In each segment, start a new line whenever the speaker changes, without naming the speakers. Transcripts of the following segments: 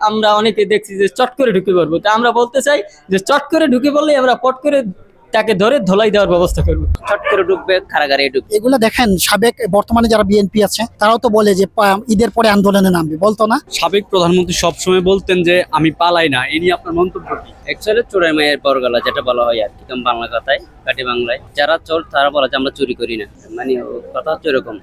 আমরা অনেকে দেখছি যে চট করে ঢুকে পড়বো, তা আমরা বলতে চাই যে চট করে ঢুকে পড়লেই আমরা পট করে তাকে ধরে ধলাই দেওয়ার ব্যবস্থা করবো।
চট করে ঢুকবে, কারাগারে ঢুকবে।
এগুলো দেখেন, সাবেক বর্তমানে যারা বিএনপি আছে তারাও তো বলে যে ঈদের পরে আন্দোলনে নামবে, বলতো না?
সাবেক প্রধানমন্ত্রী সবসময় বলতেন যে আমি পালাই না। এই নিয়ে আপনার মন্তব্য কি?
অ্যাকচুয়ালি চোরের মায়ের বরগলা যেটা বলা হয় আর কি, বাংলা কথায়, কাটি বাংলায় যারা চোর তারা বলে যে আমরা চুরি করি না, মানে কথা হচ্ছে এরকম,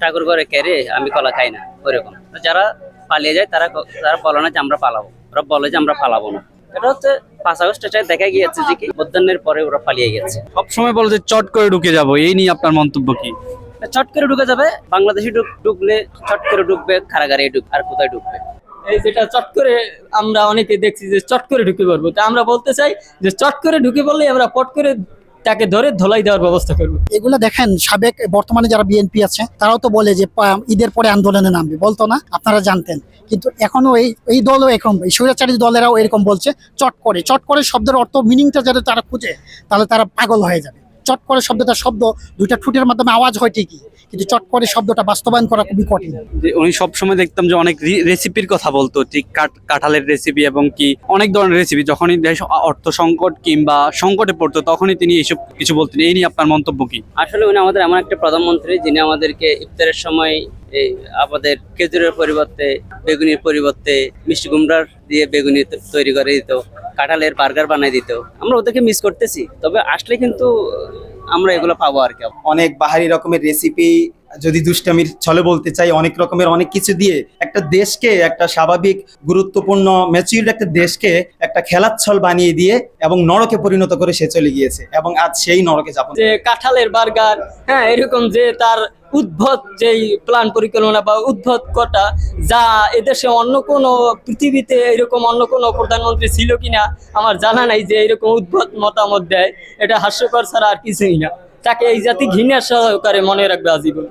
ঠাকুর ঘরে কেড়ে আমি কলা খাই না, ওইরকম। যারা পালিয়ে যায় তারা তারা বলে না যে আমরা পালাবো, ওরা বলে যে আমরা পালাবো না। এটা হচ্ছে 5 আগস্টে দেখা গিয়েছে যে কি মধ্যাহ্নের পরে ওরা পালিয়ে গেছে।
সবসময় বলে যে চট করে ঢুকে যাব, এই নিয়ে আপনার মন্তব্য কি?
চট করে ঢুকে যাবে, বাংলাদেশে ঢুকলে চট করে ঢুকবে, কারাগারে ঢুকবে, আর কোথায় ঢুকবে?
এই যেটা চট করে আমরা অনেকে দেখছি যে চট করে ঢুকে পড়বো, তা আমরা বলতে চাই যে চট করে ঢুকে পড়লেই আমরা পট করে তাকে ধরে ধলাই দেওয়ার ব্যবস্থা করবো।
এগুলো দেখেন, সাবেক বর্তমানে যারা বিএনপি আছে তারাও তো বলে যে ঈদের পরে আন্দোলনে নামবে, বলতো না? আপনারা জানতেন, কিন্তু এখনো এই দলও এরকম, এই স্বৈরাচারী দলেরাও এরকম বলছে চট করে। চট করে শব্দের অর্থ, মিনিংটা যাতে তারা খুঁজে, তাহলে তারা পাগল হয়ে যাবে। চট করে শব্দ দুইটা ঠোঁটের মাধ্যমে আওয়াজ হয় ঠিকই, কিন্তু চট করে শব্দটা বাস্তবায়ন করা খুবই কঠিন।
যে উনি সবসময় দেখতাম যে অনেক রেসিপির কথা বলতো, ঠিক কাঁঠালের রেসিপি এবং কি অনেক ধরনের রেসিপি। যখনই দেশ অর্থ সংকট কিংবা সংকটে পড়তো তখনই তিনি এইসব কিছু বলতেন। এই নিয়ে আপনার মন্তব্য কি?
আসলে উনি আমাদের এমন একটা প্রধানমন্ত্রী যিনি আমাদেরকে ইফতারের সময় এই আমাদের খেজুরের পরিবর্তে, বেগুনির পরিবর্তে মিষ্টি কুমড়ার দিয়ে বেগুনি তৈরি করে দিত, কাঁঠালের বার্গার বানাই দিত। আমরা ওদেরকে মিস করতেছি, তবে আসলে কিন্তু আমরা এগুলো পাবো আর কি।
অনেক বাহারি রকমের রেসিপি, যদি দুষ্টামির ছলে বলতে চাই, অনেক রকমের অনেক কিছু দিয়ে একটা দেশকে, একটা স্বাভাবিক গুরুত্বপূর্ণ ম্যাচিউরড একটা দেশকে একটা খেলার ছল বানিয়ে দিয়ে এবং নরকে পরিণত করে সে চলে গিয়েছে, এবং আজ সেই নরকে যাপন।
যে কাঁঠালের বার্গার, হ্যাঁ, এরকম যে তার উদ্ভট যেই প্ল্যান পরিকল্পনা বা উদ্ভট কটা, যা এদেশে অন্য কোনো পৃথিবীতে এরকম অন্য কোনো প্রধানমন্ত্রী ছিল কিনা আমার জানা নাই যে এরকম উদ্ভট মতামত দেয়। এটা হাস্যকর ছাড়া আর কিছুই না। তাকে এই জাতি ঘৃণার সহকারে মনে রাখবে আজীবন।